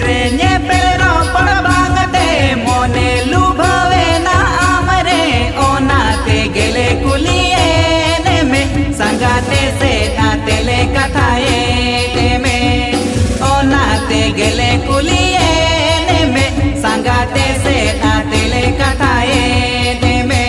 रे पेरो पड़ बांगते मोने लुभावे ना आमरे ओनाते गेले कुलिए ने में संगाते से नाते ले कथाए ते में ओनाते गेले कुलिए ने में संगाते से नाते ले कथाए ते में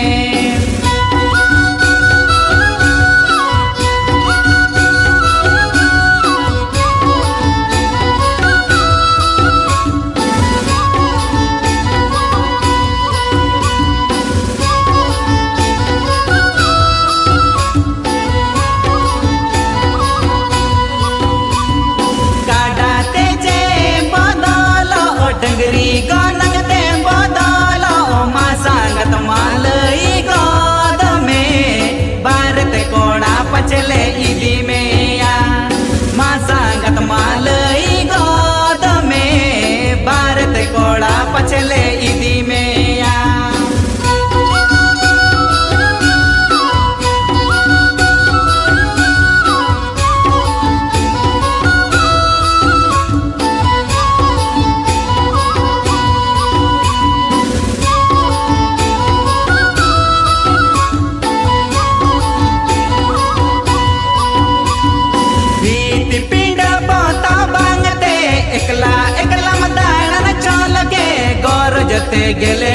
डंगरी गानंग ते बदलो मां संगत मालई गोद में भारत कोड़ा पचले इदी में या मां संगत मालई गोद में भारत कोड़ा पचले इदी में या एकला एकला मदान चल के गौर जते गेले